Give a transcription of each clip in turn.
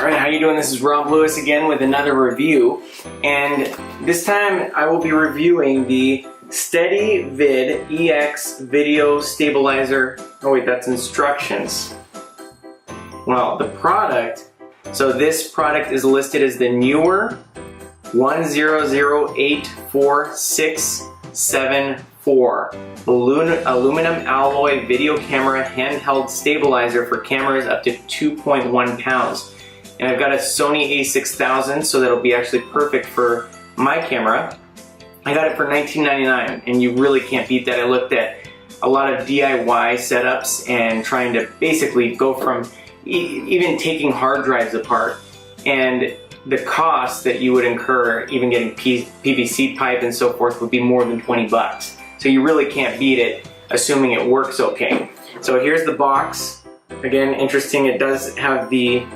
Alright, how you doing? This is Rob Lewis again with another review, and this time I will be reviewing the SteadyVid EX Video Stabilizer. Oh wait, that's instructions. Well, the product, so this product is listed as the Neewer 1008464 aluminum alloy video camera handheld stabilizer for cameras up to 2.1 pounds. And I've got a Sony a6000, so that'll be actually perfect for my camera. I got it for $19.99, and you really can't beat that. I looked at a lot of DIY setups and trying to basically go from even taking hard drives apart, and the cost that you would incur even getting PVC pipe and so forth would be more than 20 bucks. So you really can't beat it, assuming it works okay. So here's the box. Again, interesting, it does have the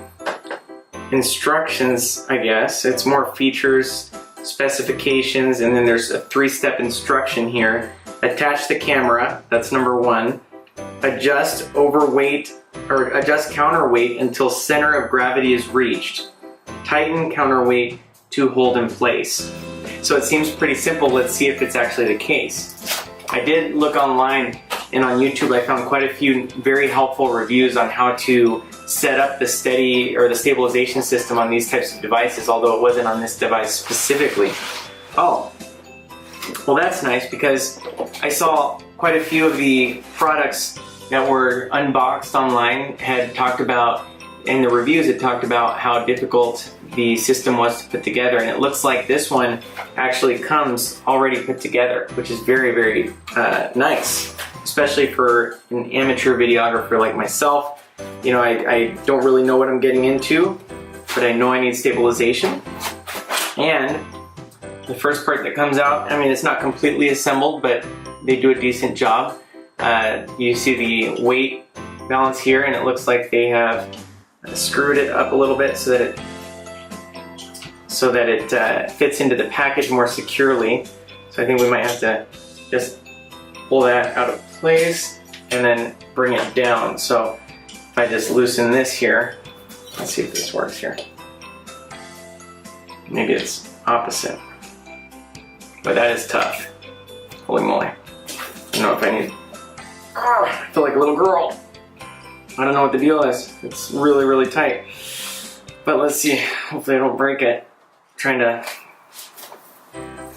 instructions, I guess. It's more features, specifications, and then there's a 3-step instruction here. Attach the camera, that's number 1. Adjust overweight or adjust counterweight until center of gravity is reached. Tighten counterweight to hold in place. So it seems pretty simple. Let's see if it's actually the case. I did look online and on YouTube. I found quite a few very helpful reviews on how to set up the stabilization system on these types of devices, although it wasn't on this device specifically. Oh, well that's nice, because I saw quite a few of the products that were unboxed online had talked about, in the reviews it talked about how difficult the system was to put together, and it looks like this one actually comes already put together, which is very, very nice, especially for an amateur videographer like myself. You know, I don't really know what I'm getting into, but I know I need stabilization. And the first part that comes out, I mean, it's not completely assembled, but they do a decent job. You see the weight balance here, and it looks like they have screwed it up a little bit so that it fits into the package more securely. So I think we might have to just pull that out of place and then bring it down. So if I just loosen this here, let's see if this works here. Maybe it's opposite, but that is tough. Holy moly. I don't know if I need, I feel like a little girl. I don't know what the deal is. It's really, really tight. But let's see, hopefully I don't break it. I'm trying to,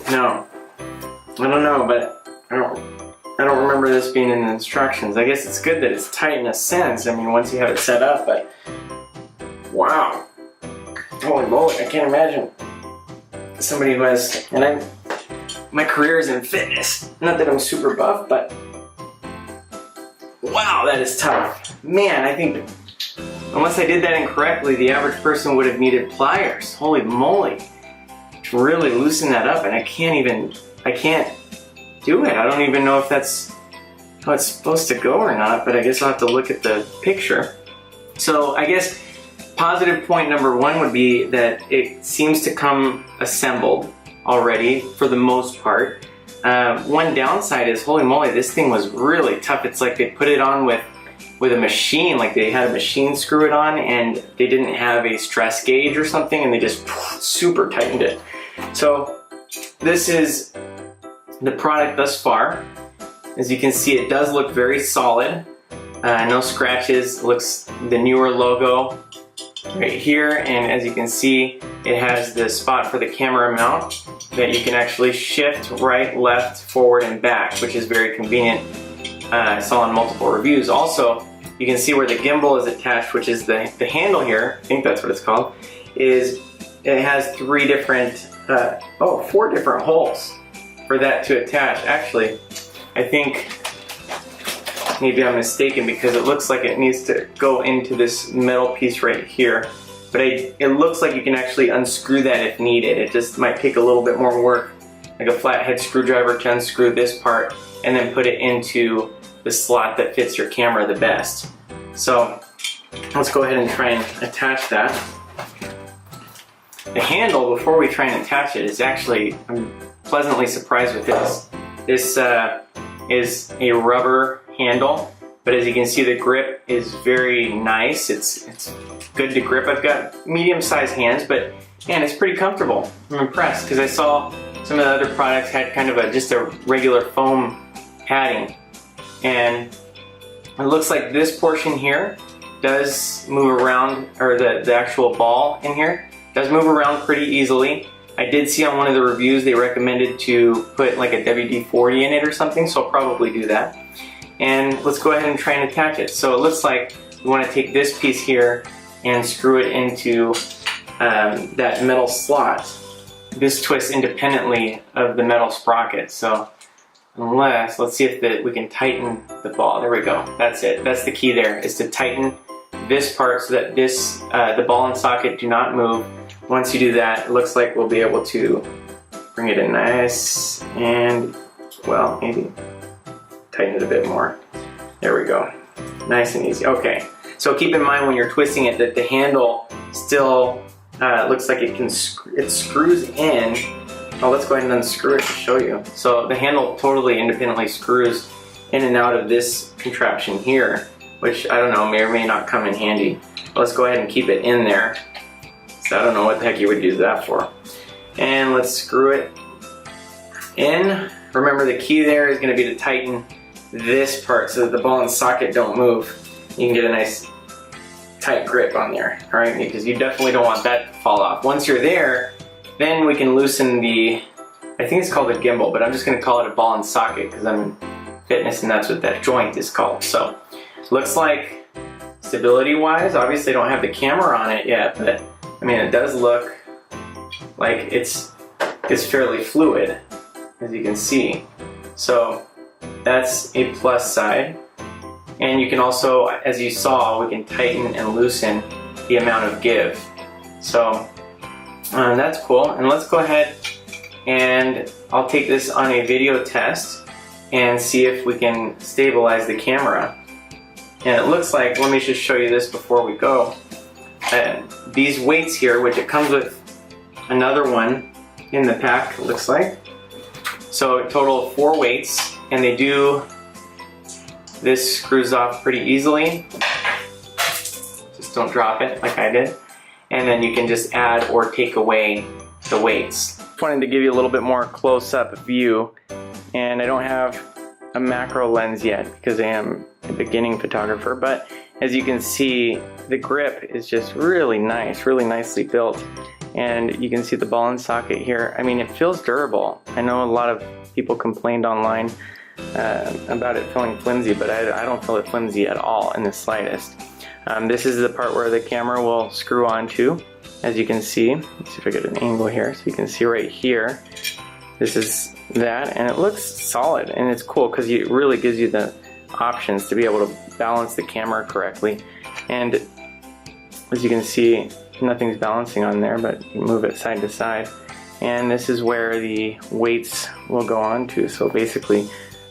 no, I don't know, but I don't remember this being in the instructions. I guess it's good that it's tight in a sense, I mean, once you have it set up, but wow. Holy moly, I can't imagine somebody who has, and my career is in fitness. Not that I'm super buff, but wow, that is tough. Man, I think, unless I did that incorrectly, the average person would have needed pliers. Holy moly. To really loosen that up, and I can't do it. I don't even know if that's how it's supposed to go or not, but I guess I'll have to look at the picture. So I guess positive point number 1 would be that it seems to come assembled already for the most part. One downside is, holy moly, this thing was really tough. It's like they put it on with a machine, like they had a machine screw it on, and they didn't have a stress gauge or something, and they just super tightened it. So this is the product thus far. As you can see, it does look very solid. No scratches. It looks the Neewer logo right here, and as you can see, it has the spot for the camera mount that you can actually shift right, left, forward, and back, which is very convenient. I saw in multiple reviews. Also, you can see where the gimbal is attached, which is the handle here, I think that's what it's called, is it has 4 different holes for that to attach. Actually, I think maybe I'm mistaken, because it looks like it needs to go into this metal piece right here. But it looks like you can actually unscrew that if needed. It just might take a little bit more work, like a flathead screwdriver, to unscrew this part and then put it into the slot that fits your camera the best. So let's go ahead and try and attach that. The handle, before we try and attach it, is actually, I'm pleasantly surprised with this. This is a rubber handle, but as you can see, the grip is very nice. It's good to grip. I've got medium-sized hands, but man, it's pretty comfortable. I'm impressed because I saw some of the other products had kind of just a regular foam padding, and it looks like this portion here does move around, or the actual ball in here does move around pretty easily. I did see on one of the reviews they recommended to put like a WD-40 in it or something, so I'll probably do that. And let's go ahead and try and attach it. So it looks like we want to take this piece here and screw it into that metal slot. This twists independently of the metal sprocket, so let's see if we can tighten the ball. There we go. That's it. That's the key there, is to tighten this part so that the ball and socket do not move. Once you do that, it looks like we'll be able to bring it in nice and, well, maybe tighten it a bit more. There we go. Nice and easy. Okay. So keep in mind when you're twisting it that the handle still looks like it screws in. Oh, let's go ahead and unscrew it to show you. So the handle totally independently screws in and out of this contraption here, which I don't know, may or may not come in handy. Let's go ahead and keep it in there. So I don't know what the heck you would use that for. And let's screw it in. Remember, the key there is going to be to tighten this part so that the ball and socket don't move. You can get a nice tight grip on there, all right? Because you definitely don't want that to fall off. Once you're there, then we can loosen I think it's called a gimbal, but I'm just going to call it a ball and socket because I'm in fitness and that's what that joint is called. So looks like stability-wise, obviously I don't have the camera on it yet, but I mean, it does look like it's fairly fluid, as you can see. So that's a plus side. And you can also, as you saw, we can tighten and loosen the amount of give. So that's cool. And let's go ahead and I'll take this on a video test and see if we can stabilize the camera. And it looks like, let me just show you this before we go. These weights here, which it comes with another one in the pack, it looks like. So a total of 4 weights, and this screws off pretty easily. Just don't drop it like I did. And then you can just add or take away the weights. Just wanted to give you a little bit more close-up view, and I don't have a macro lens yet because I am a beginning photographer, but as you can see, the grip is just really nice, really nicely built. And you can see the ball and socket here. I mean, it feels durable. I know a lot of people complained online about it feeling flimsy, but I don't feel it flimsy at all in the slightest. This is the part where the camera will screw onto, as you can see. Let's see if I get an angle here. So you can see right here, this is that, and it looks solid, and it's cool because it really gives you the options to be able to balance the camera correctly. And as you can see, nothing's balancing on there, but you move it side to side. And this is where the weights will go on to. So basically,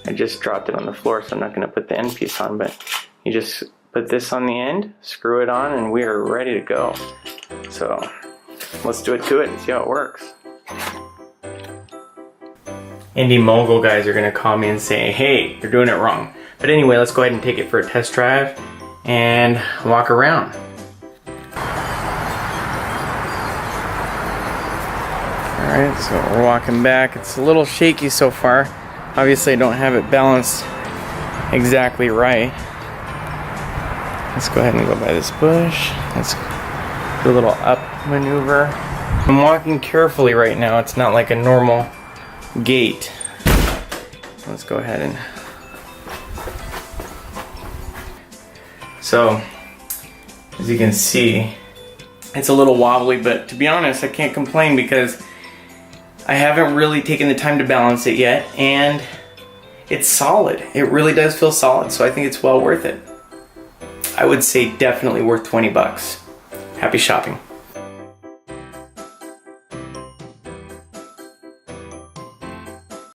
I just dropped it on the floor, so I'm not going to put the end piece on, but you just put this on the end, screw it on, and we are ready to go. So let's do it to it and see how it works. Indie mogul guys are going to call me and say, hey, you're doing it wrong. But anyway, let's go ahead and take it for a test drive and walk around. Alright, so we're walking back. It's a little shaky so far. Obviously I don't have it balanced exactly right. Let's go ahead and go by this bush. Let's do a little up maneuver. I'm walking carefully right now. It's not like a normal gait. Let's go ahead and... So, as you can see, it's a little wobbly, but to be honest, I can't complain because I haven't really taken the time to balance it yet, and it's solid. It really does feel solid, so I think it's well worth it. I would say definitely worth 20 bucks. Happy shopping.